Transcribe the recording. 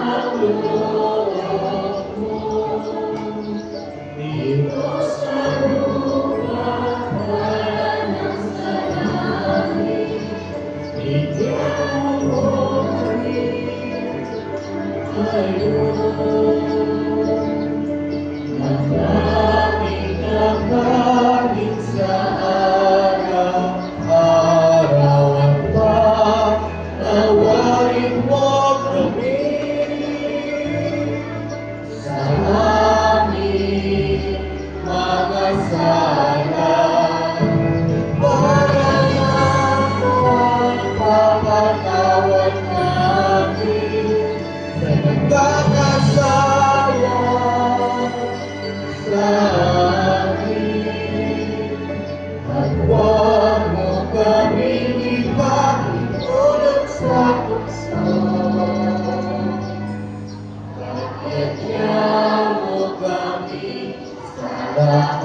ang loob mo. Dito sa lupa, wala nang salamin. Bigyan mo kami ngayon ng aming kakanin sa araw-araw at patawarin mo kami sa aming mga sala para mapapatawad namin sa nagkakasala sa amin. At huwag mo kaming ipahintulot sa tukso. Pagkatya mo kami sa lahat